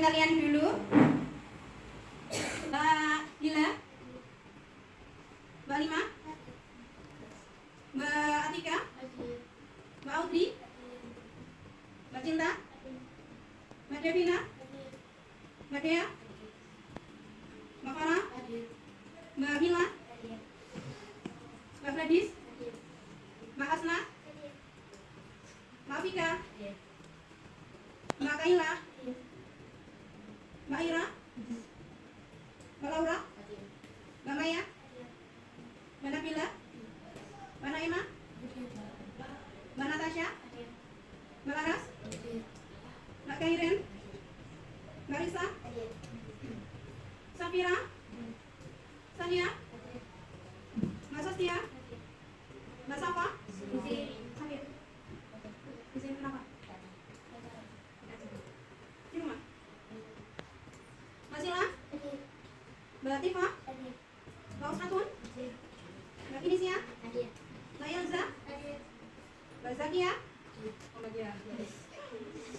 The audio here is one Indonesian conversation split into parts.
perkenalkan kalian dulu. Mbak Gila, Mbak Lima, Mbak Atika, Mbak Audrey, Mbak Cinta, Mbak Devina, Mbak Dea, Mbak Farah, Mbak Mila, Mbak Gladys, Mbak Asna, Mbak Vika, Mbak Kaila, Mbak Ira, Mbak Laura, Mbak Maya, Mbak Nabila, Mbak Naima, Mbak Natasha, Mbak Laras, Mbak Kairen, Mbak Risa, Safira, Sania, Mbak Sastia, Mbak Safa, Samir, di sini kenapa? Di rumah. Mbak Sila, Mbak Tifa, Mbak Usratun, Mbak Inisia, Mbak Elza, Mbak Zakia,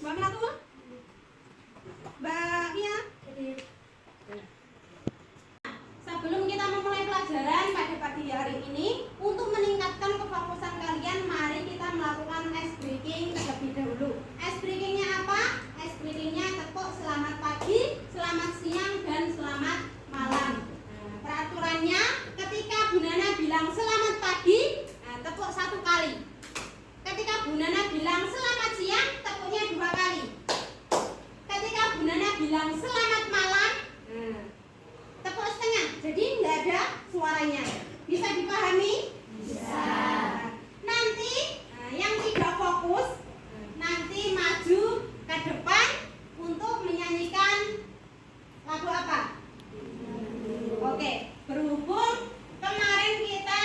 Mbak Melatul, Mbak Mia. Sebelum kita memulai pelajaran pada pagi hari ini, untuk meningkatkan kefokusan kalian, mari kita melakukan ice breaking terlebih dahulu. Ice breakingnya apa? Ice breakingnya tepuk selamat pagi, selamat siang, dan selamat malam. Peraturannya, ketika Bu Nana bilang selamat pagi, tepuk 1 kali. Ketika Bu Nana bilang selamat siang, tepuknya 2 kali. Ketika Bu Nana bilang selamat malam, tepuk setengah. Jadi nggak ada suaranya. Bisa dipahami? Bisa. Nanti yang tidak fokus nanti maju ke depan untuk menyanyikan lagu apa? Oke, berhubung kemarin kita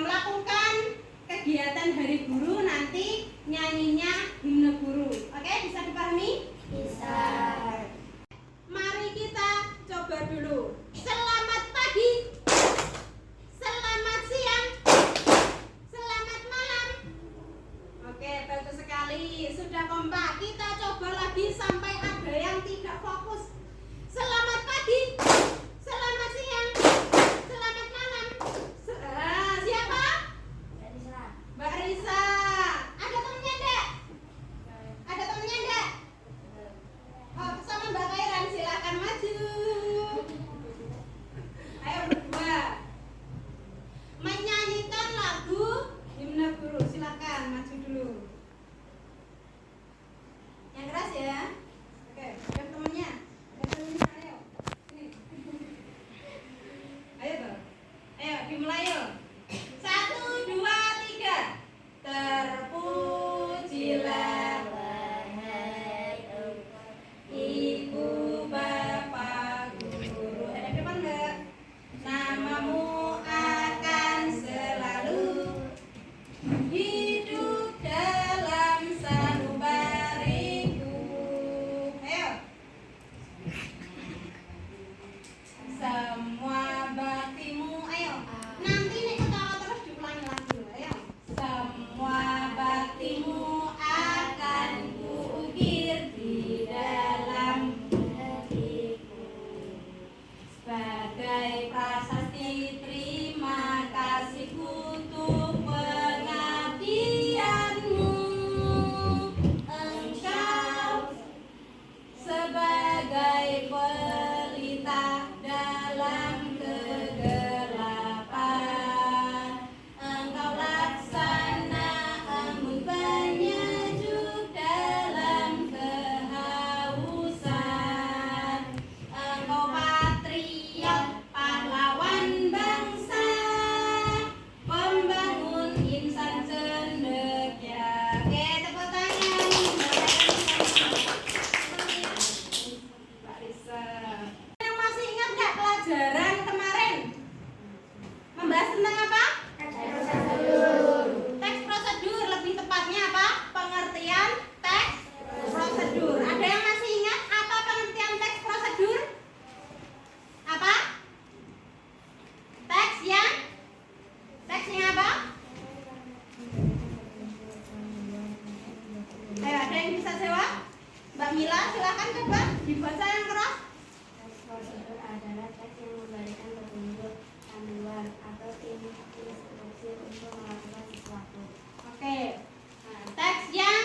melakukan kegiatan Hari Guru, nanti nyanyinya himne guru. Oke, bisa dipahami? Bisa. Mari kita coba dulu. Selamat pagi, selamat siang, selamat malam. Oke, bagus sekali. Sudah kompak. Kita coba lagi sampai ada yang tidak fokus. Selamat pagi, selamat siang, selamat malam. Siapa? Mbak Risa. Ada temennya enggak? Ada temennya enggak? Oh, sama Mbak Kairan, silakan maju. Ayo berdua menyanyikan lagu himne guru. Silakan maju dulu. Yang keras ya. Oke, yang temennya. Ayo. Sini. Ayo tuh. Ayo dimulai yuk. 1, 2, 3. Terpujilah Ibu Bapak Guru. Ada depan enggak? Namamu akan selalu hidup dalam sanubariku. Ayo. Semua baktimu. Ayo. Nanti nih ketawa terus diulangi lagi. Ayo. Semua baktimu akan kuukir di dalam hatiku. Sebagai prasasti terima kasihku untuk pengabdianmu. Engkau sebagai pelita dalam kegelapan. Engkau laksana embun penyejuk dalam kehausan. Engkau patriot, pahlawan bangsa, pembangun insan cendekia. Oke, tepuk tangan. Mbak Risa. Yang masih ingat nggak pelajaran kemarin? Membahas tentang apa? Teks prosedur. Lebih tepatnya apa? Pengertian teks prosedur. Ada yang masih ingat apa pengertian teks prosedur? Apa? Teksnya apa? Ayo, ada yang bisa jawab? Mbak Mila, silakan coba dibaca yang keras. Teks prosedur adalah teks yang memberikan petunjuk, panduan, atau instruksi untuk melakukan sesuatu. Oke. Nah, teks yang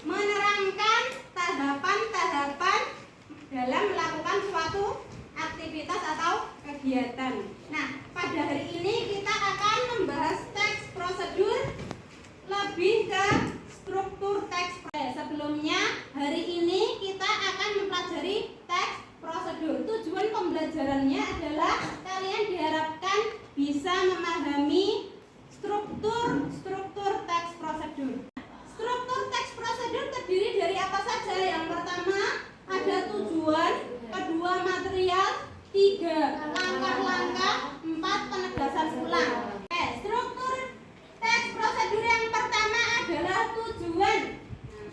menerangkan tahapan-tahapan dalam melakukan suatu aktivitas atau kegiatan. Nah, pada hari ini kita akan membahas teks prosedur, lebih ke struktur teks. Sebelumnya, hari ini kita akan mempelajari teks prosedur. Tujuan pembelajarannya adalah kalian diharapkan bisa memahami struktur teks prosedur. Struktur teks prosedur terdiri dari apa saja? Yang pertama, ada tujuan, kedua material, tiga langkah-langkah, empat penegasan ulang. Struktur teks prosedur yang pertama adalah tujuan.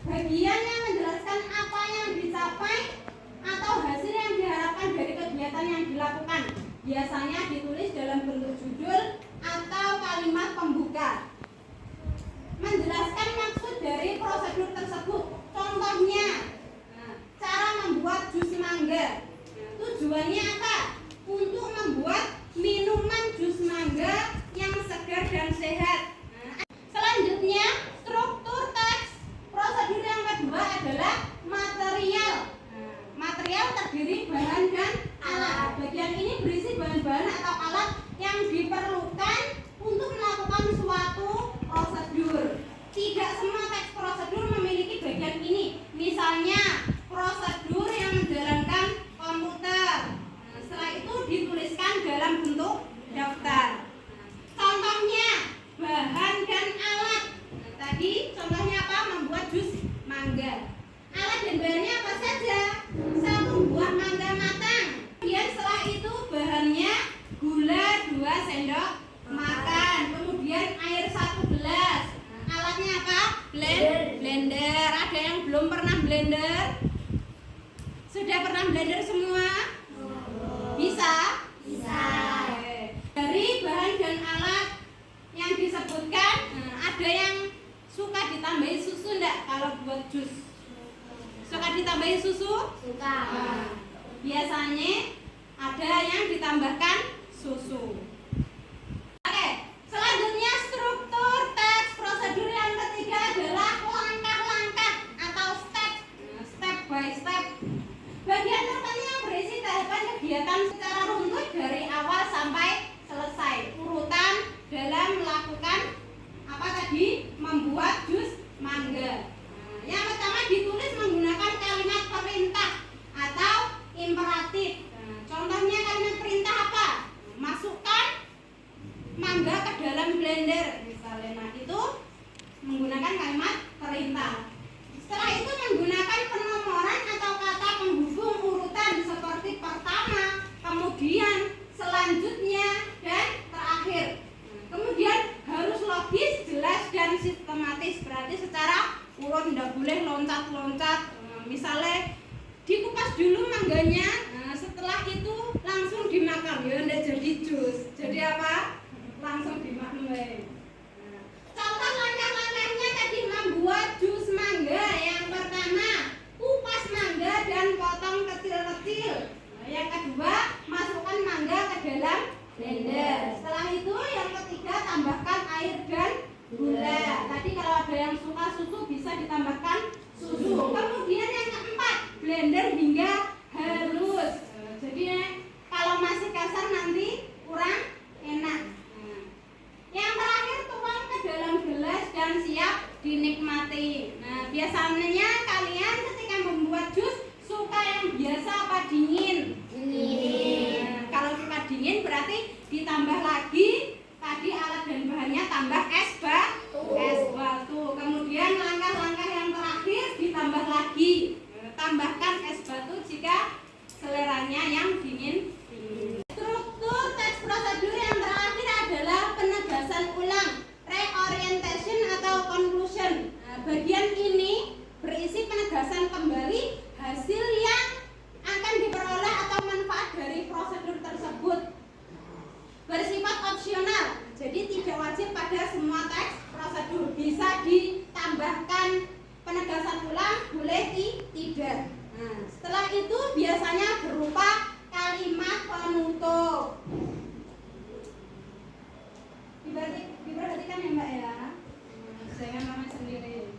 Bagian yang menjelaskan apa yang dicapai atau hasil yang diharapkan dari kegiatan yang dilakukan. Biasanya ditulis dalam bentuk judul atau kalimat pembuka. Menjelaskan maksud dari prosedur tersebut. Contohnya, cara membuat jus mangga. Tujuannya apa? Untuk membuat minuman jus mangga yang segar dan sehat. Selanjutnya, struktur teks prosedur yang kedua adalah material. Material terdiri bahan dan alat. Bagian ini berisi bahan-bahan atau alat yang diperlukan untuk melakukan suatu prosedur. Tidak semua teks prosedur memiliki bagian ini. Misalnya, prosedur yang menjalankan komputer. Setelah itu dituliskan dalam bentuk daftar. Contohnya, bahan dan alat. Tadi contohnya apa? Membuat jus mangga. Alat dan bahannya apa saja? 1 buah mangga matang. Kemudian setelah itu bahannya gula 2 sendok makan. Kemudian air 1 gelas. Alatnya apa? Blender. Ada yang belum pernah blender? Sudah pernah blender semua? Bisa? Dari bahan dan alat yang disebutkan, ada yang suka ditambahin susu enggak kalau buat jus? Suka ditambahin susu? Suka. Biasanya ada yang ditambahkan susu. Oke, selanjutnya struktur teks prosedur yang ketiga adalah langkah-langkah atau step by step. Bagian tertentu yang berisi tahapan kegiatan secara runtut dari awal sampai selesai. Urutan dalam melakukan apa tadi? Membuat jus mangga. Yang pertama ditulis menggunakan kalimat perintah atau imperatif. Contohnya kalimat perintah apa? Masukkan mangga ke dalam blender misalnya. Nah, itu menggunakan kalimat perintah. Setelah itu menggunakan penomoran atau kata penghubung urutan seperti pertama, kemudian, selanjutnya, dan terakhir. Kemudian harus logis, jelas, dan sistematis. Berarti secara urut, tidak boleh loncat-loncat. Misalnya dikupas dulu mangganya, setelah itu langsung dimakan. Ya tidak jadi jus. Jadi apa? Langsung dimakan. Contoh langkah-langkahnya tadi membuat jus mangga. Yang pertama, kupas mangga dan potong kecil-kecil. Yang kedua, masukkan mangga ke dalam blender. Setelah itu yang ketiga, tambahkan air dan gula. Tadi kalau ada yang suka susu bisa ditambahkan susu. Kemudian yang keempat, blender hingga halus. Jadi kalau masih kasar nanti kurang enak. Yang terakhir, tuang ke dalam gelas dan siap dinikmati. Nah, biasanya kalian ketika membuat jus suka yang biasa apa dingin? Dingin. Kalau suka dingin berarti ditambah lagi tadi alat dan bahannya, tambah es batu. Kemudian langkah-langkah yang terakhir ditambah lagi, tambahkan es batu jika seleranya yang dingin. Struktur teks prosedur yang terakhir adalah penegasan ulang, reorientation atau conclusion. Bagian ini berisi penegasan kembali hasil yang akan diperoleh atau manfaat dari prosedur tersebut. Bersifat opsional, jadi tidak wajib pada semua teks prosedur, bisa di leader. Nah, setelah itu biasanya berupa kalimat penutup. Diperhatikan ya Mbak ya. Jangan mama sendiri.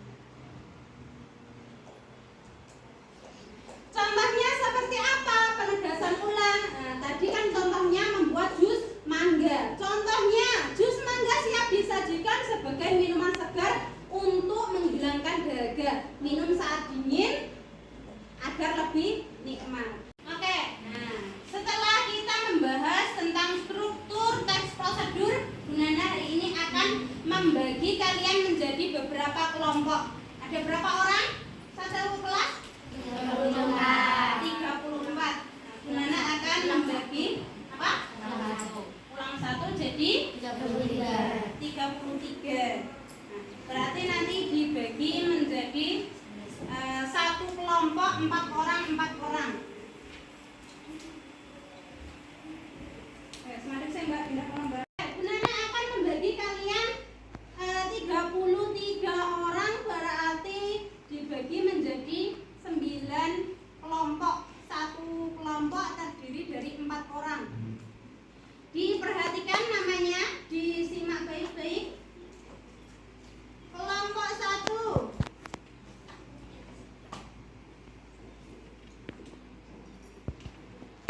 Contohnya seperti apa? Penegasan ulang. Nah, tadi kan contohnya membuat jus mangga. Contohnya, jus mangga siap disajikan sebagai minuman segar untuk menghilangkan dahaga. Minum saat dingin agar lebih nikmat. Oke, nah setelah kita membahas tentang struktur teks prosedur, Bu Nana hari ini akan membagi kalian menjadi beberapa kelompok. Ada berapa orang? Satu kelas? 34. Bu Nana akan membagi apa? Ulang satu jadi 33. Nah, berarti nanti dibagi menjadi satu kelompok 4 orang. Semakin saya Mbak pindah kelompok. Bu Nana akan membagi kalian 33 orang, berarti dibagi menjadi 9 kelompok. Satu kelompok terdiri dari 4 orang. Diperhatikan namanya, disimak baik-baik. Kelompok 1.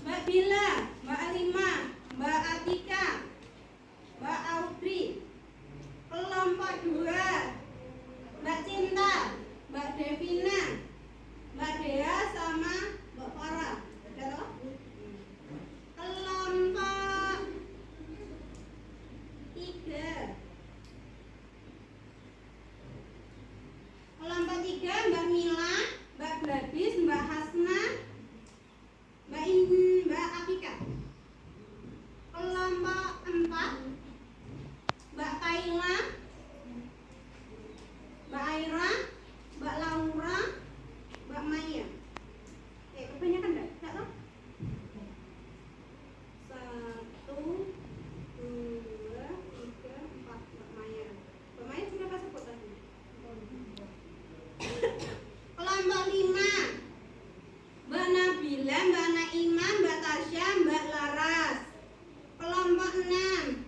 Mbak Bila, Mbak Alima, Mbak Atika, Mbak Audrey. Kelompok 2. Mbak Cinta, Mbak Devina, Mbak Dea sama Mbak Farah. Ada toh? Kelompok 3. Kelompok 3 Mbak Mila, Mbak Gladys, Mbak Hasna, Mbak Afika. Kelompok 4 Mbak Kaila, Mbak Aira, Mbak Laura, Mbak Maya. Kebanyakan enggak? Enggak toh? 1, 2, 3, 4 Mbak Maya. Mbak Maya berapa sebut tadi? Kelompok 5 Mbak Nabila, Mbak Naima, Mbak Tasya, Mbak Laras. Kelompok 6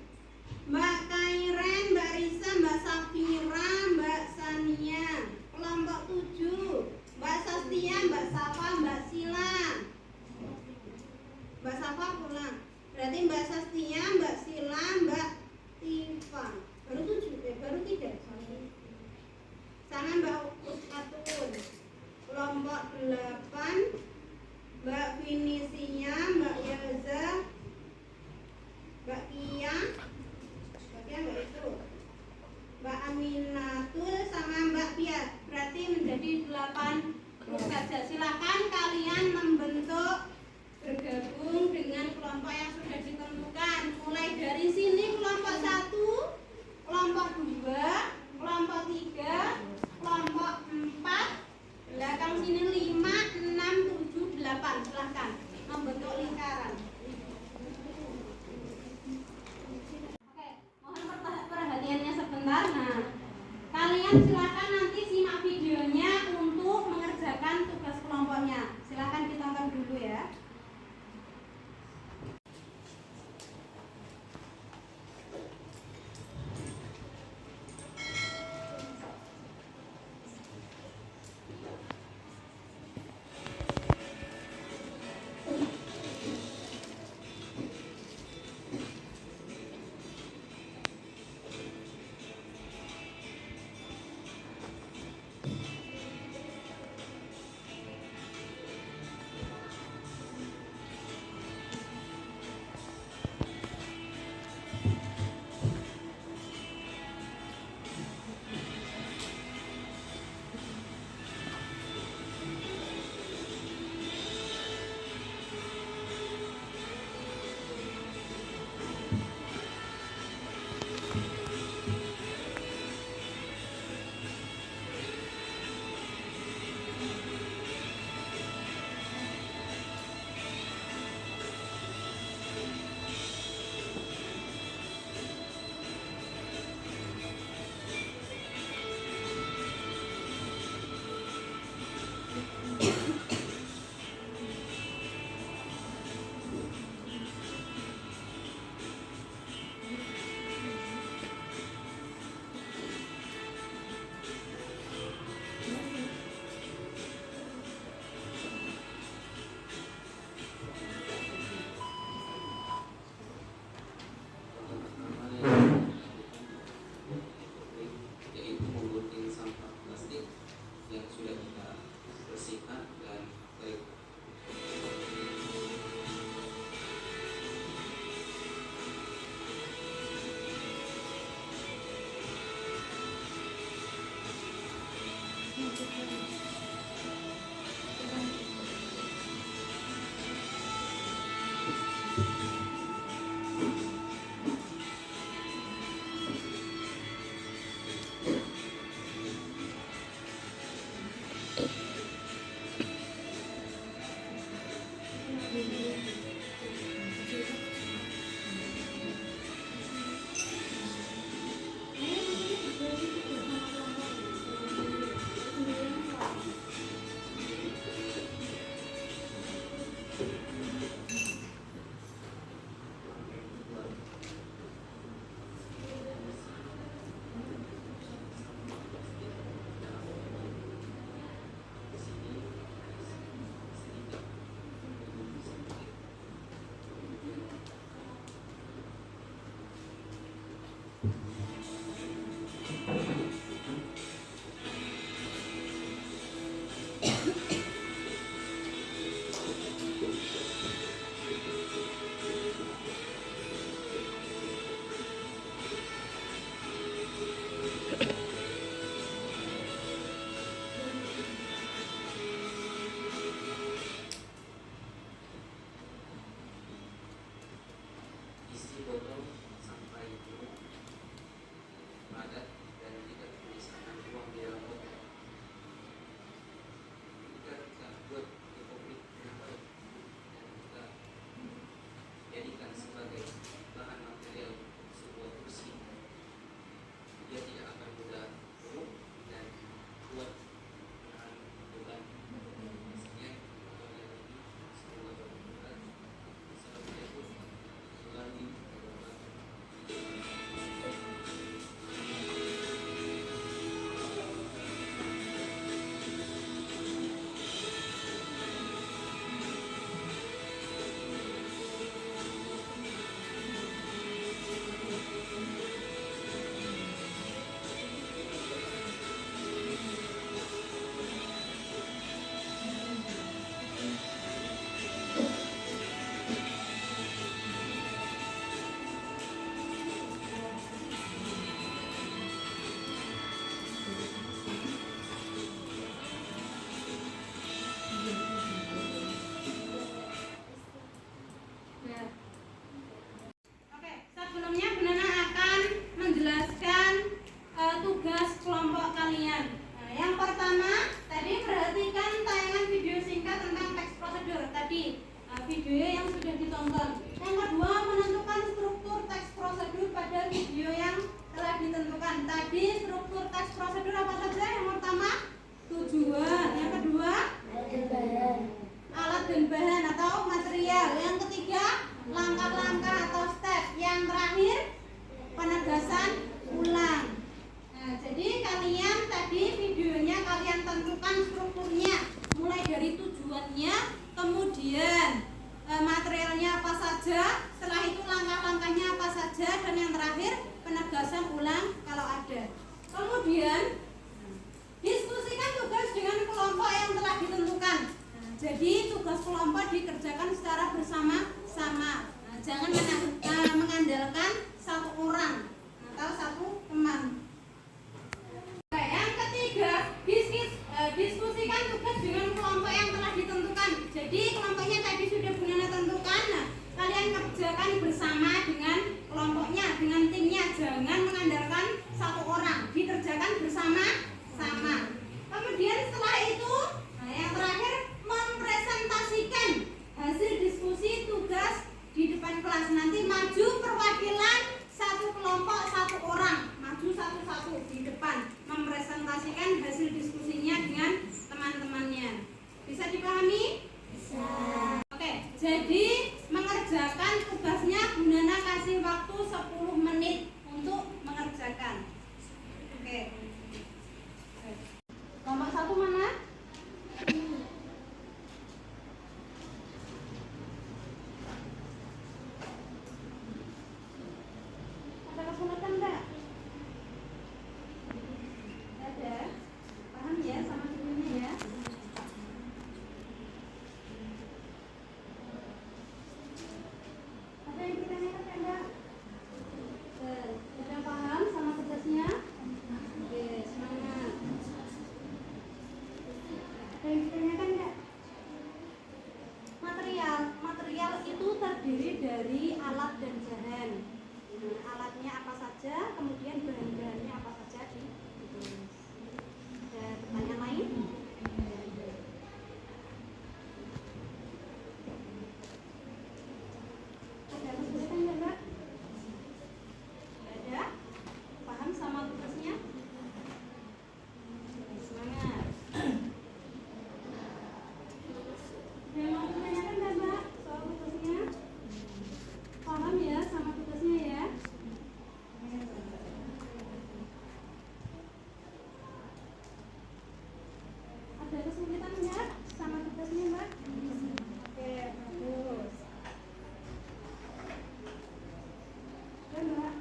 Mbak Kairen, Mbak Risa, Mbak Safira, Mbak Sania. Kelompok 7 Mbak Sastia, Mbak Safa, Mbak Sila. Mbak Safa pulang. Berarti Mbak Sastia, Mbak Sila, Mbak Tifa. Baru 7 baru 3. Sama Mbak Atun. Kelompok 8 Mbak Vinisia, Mbak Yaza, Mbak Kia, Mbak itu, Mbak Aminatul sama Mbak Pia. Berarti menjadi 8 grup saja. Silakan kalian membentuk, bergabung dengan kelompok yang sudah ditentukan. Mulai dari sini kelompok 1, kelompok 2, kelompok 3, kelompok 4, belakang sini 5, 6, 7, 8. Silahkan membentuk lingkaran. Oke, mohon perhatiannya sebentar. Nah, Isi botol sampai penuh, padat dan tidak menyisakan uang di dalam botol. Jika kita buat di publik dengan baik dan kita jadikan sebagai bahan material sebuah kursi, dia tidak akan mudah penuh dan kuat menahan beban. Sekian tutorial ini, semoga bermanfaat. Assalamualaikum warahmatullahi wabarakatuh. Oke, sebelumnya Bu Nana akan menjelaskan tugas kelompok kalian. Nah, yang pertama, tadi perhatikan tayangan video singkat tentang teks prosedur tadi, video yang sudah ditonton. Yang kedua, menentukan struktur teks prosedur pada video yang telah ditentukan. Tadi struktur teks prosedur apa saja? Yang pertama, tujuan. Yang kedua, alat dan bahan atau material. Yang ketiga, langkah-langkah atau step. Yang terakhir, penegasan ulang. Nah, jadi kalian tadi videonya kalian tentukan strukturnya, mulai dari tujuannya, kemudian materialnya apa saja, setelah itu langkah-langkahnya apa saja, dan yang terakhir penegasan ulang kalau ada. Kemudian diskusikan tugas dengan kelompok yang telah ditentukan. Jadi tugas kelompok dikerjakan secara bersama-sama. Jangan mengandalkan satu orang atau satu teman. Yang ketiga, diskusikan tugas dengan kelompok yang telah ditentukan. Jadi kelompoknya tadi sudah Bu Nana tentukan. Nah, kalian kerjakan bersama dengan kelompoknya, dengan timnya. Jangan mengandalkan satu orang. Dikerjakan bersama-sama. Kemudian setelah itu, yang terakhir, mempresentasikan hasil diskusi tugas di depan kelas. Nanti maju perwakilan satu kelompok, satu orang, maju satu-satu di depan mempresentasikan hasil diskusinya dengan teman-temannya. Bisa dipahami? Bisa. Oke, jadi mengerjakan tugasnya Bu Nana kasih waktu 10 menit untuk mengerjakan. Oke. Kelompok satu mana? Ada yang ditanyakan nggak? Material itu terdiri dari alat dan bahan. Nah, alatnya apa saja, kemudian bahan-bahannya apa saja ditulis. Ada pertanyaan lain? Ada kesulitan nggak, Mbak? Nggak ada? Paham sama tugasnya? Semangat. Yang mau ditanyakan nggak, Mbak, soal tugasnya? Paham ya sama tugasnya ya? Ada kesulitan nggak sama tugasnya, Mbak? Oke, bagus. Oke, Mbak.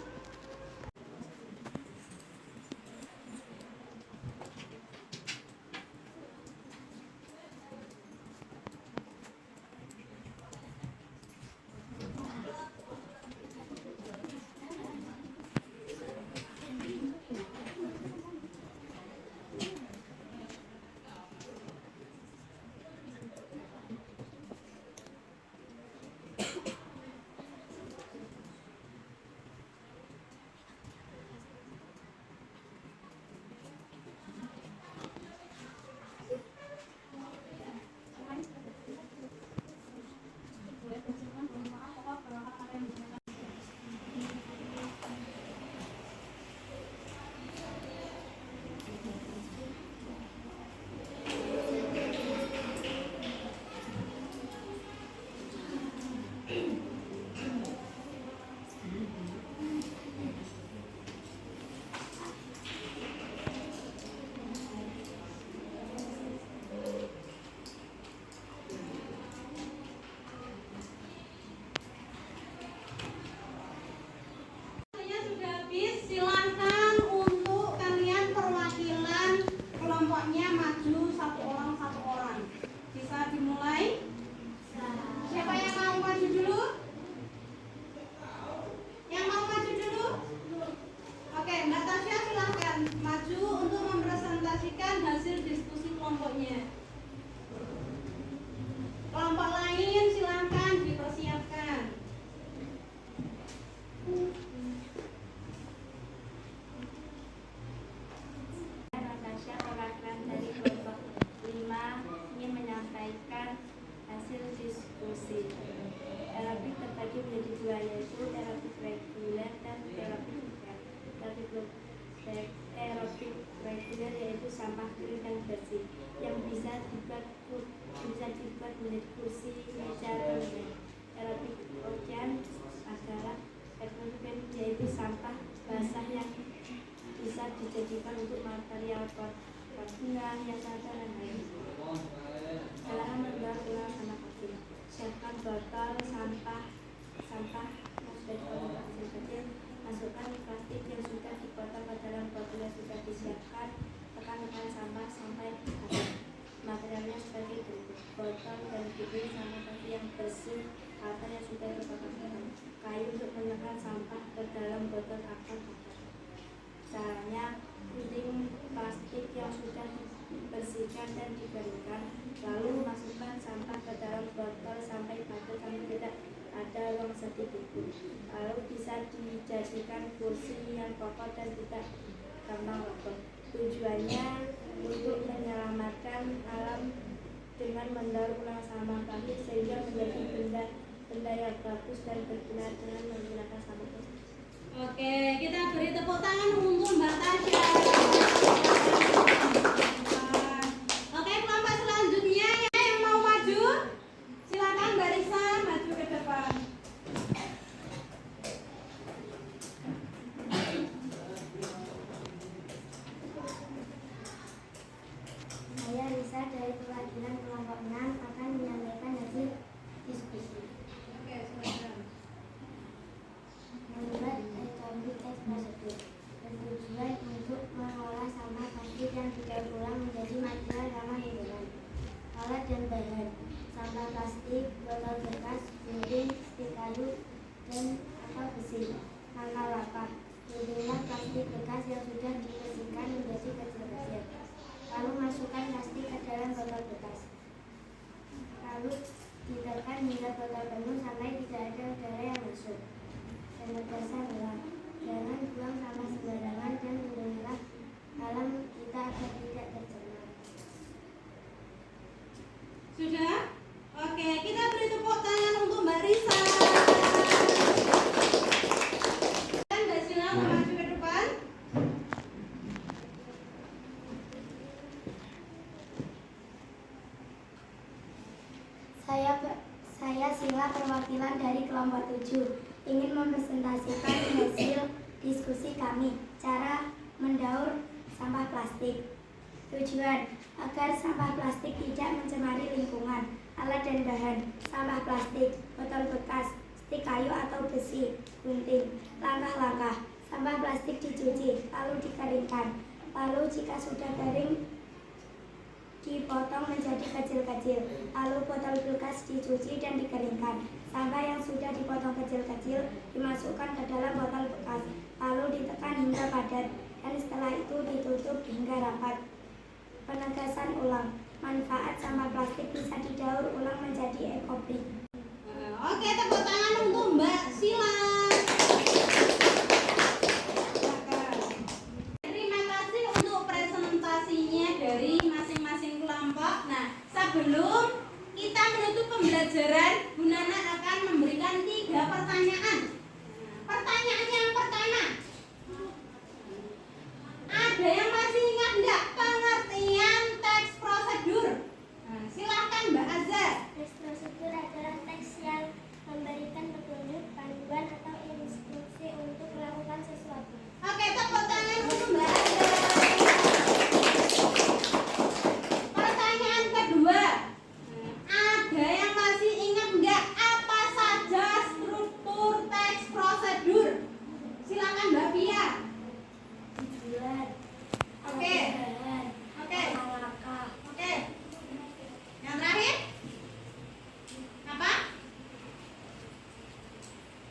Waktunya sudah habis, silakan untuk kalian perwakilan kelompoknya maju satu orang. Bisa dimulai? Siapa yang mau maju dulu? Yang mau maju dulu? Oke, Mbak Tasya silakan maju untuk mempresentasikan hasil diskusi kelompoknya. Kelompok lain silakan dipersiapkan. Natasha, perwakilan dari kelompok 5 ingin menyampaikan hasil diskusi. Terapi terbagi menjadi dua, yaitu terapi reguler dan terapi reguler yaitu sampah kering dan bersih yang bisa dibuat menjadi kursi, meja, dan bed. Terapi ocean adalah teknologi yaitu sampah basah yang bisa dijadikan untuk material pot bunga, hiasan dan lain. Dalam mendaur ulang sampah kecil, siapkan botol sampah plastik kecil, masukkan plastik yang sudah dipotong ke dalam botol yang sudah disiapkan, tekan sampah sampai habis. Materialnya sebagai berikut: botol dan bibir sama plastik yang bersih, atau yang sudah dipotong, kayu untuk menekan sampah ke dalam botol akan kotor. Caranya, gunting plastik yang sudah dibersihkan dan dikeringkan, lalu masukkan sampah ke dalam botol sampai batu sampai tidak ada ruang sedikit pun. Lalu bisa dijadikan kursi yang kokoh dan tidak gampang roboh. Tujuannya untuk menyelamatkan alam dengan mendaur ulang sampah plastik sehingga menjadi benda yang bagus dan berguna dengan menggunakan sampah plastik. Oke, kita beri tepuk tangan untuk Mbak Tasya. Oke, kelompok selanjutnya yang mau maju, silakan Mbak Risa maju ke depan. Saya Risa dari perwakilan kelompok 6 akan menyampaikan hasil diskusi. Oke, silakan. Membuat tablik teks prosedur bertujuan untuk mengolah sampah plastik yang didaur ulang menjadi material ramah lingkungan. Alat dan bahan: sampah plastik, botol bekas, gunting, stik kayu, dan atau besi. Mangkal lapak: guntinglah plastik bekas yang sudah dibersihkan menjadi kecil-kecil. Lalu masukkan plastik ke dalam botol bekas. Lalu ditekan hingga botol penuh sampai tidak ada udara yang masuk. Penegasan ulang. Jangan buang sampah sembarangan dan lindungilah alam kita agar tidak tercemar. Sudah? Oke, kita beri tepuk tangan untuk Mbak Risa. Dan Mbak Sila maju ke depan. Saya Sila, perwakilan dari kelompok 7, ingin mempresentasikan hasil diskusi kami, cara mendaur sampah plastik. Tujuan, agar sampah plastik tidak mencemari lingkungan. Alat dan bahan, sampah plastik, botol bekas, stik kayu atau besi, gunting. Langkah-langkah, sampah plastik dicuci, lalu dikeringkan. Lalu jika sudah kering, dipotong menjadi kecil-kecil. Lalu botol bekas dicuci dan dikeringkan. Sampah yang sudah dipotong kecil-kecil dimasukkan ke dalam botol bekas, lalu ditekan hingga padat, dan setelah itu ditutup hingga rapat. Penegasan ulang, manfaat sampah plastik bisa didaur ulang menjadi ekobrik. Oke, tepuk tangan untuk Mbak Sila. Terima kasih untuk presentasinya dari masing-masing kelompok. Nah, sebelum kita menutup pembelajaran, Bu Nana akan memberikan 3 pertanyaan. Pertanyaan yang pertama, ada yang masih ingat enggak pengertian teks prosedur? Nah, silahkan Mbak Azhar. Teks prosedur adalah teks yang memberikan petunjuk, panduan, atau instruksi untuk melakukan sesuatu. Oke, tepuk tangan untuk Mbak Azhar. Pertanyaan kedua, ada yang masih ingat enggak apa saja struktur teks prosedur? Silakan Mbak Pia. Tujuan, Oke. bahan, Oke. langkah, Oke. Yang terakhir? Apa?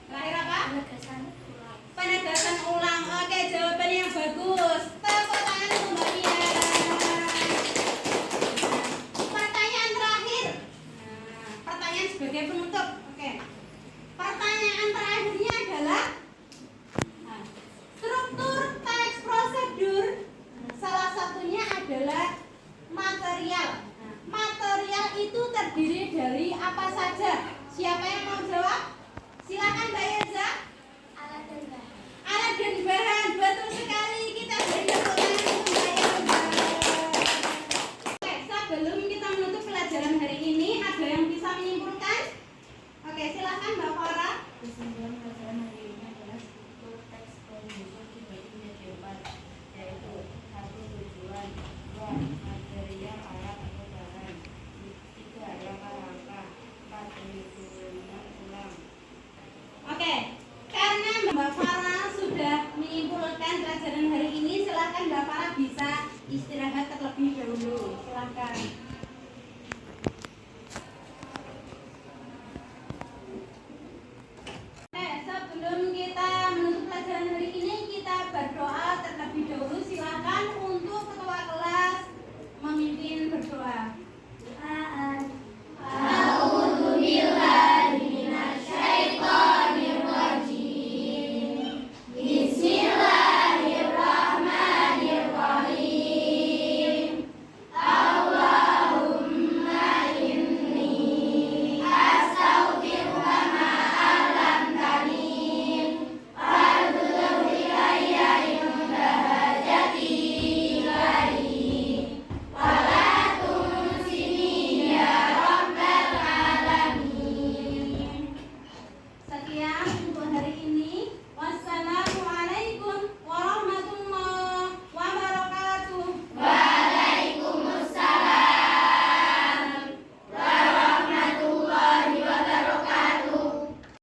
Terakhir apa? penegasan ulang. Penegasan ulang. Oke, jawabannya yang bagus. Tepuk tangan untuk Mbak Pia. Pertanyaan terakhir. Nah, pertanyaan sebagai penutup. Oke. Pertanyaan terakhirnya adalah nah, struktur teks prosedur. Salah satunya adalah material. Nah, material itu terdiri dari apa saja?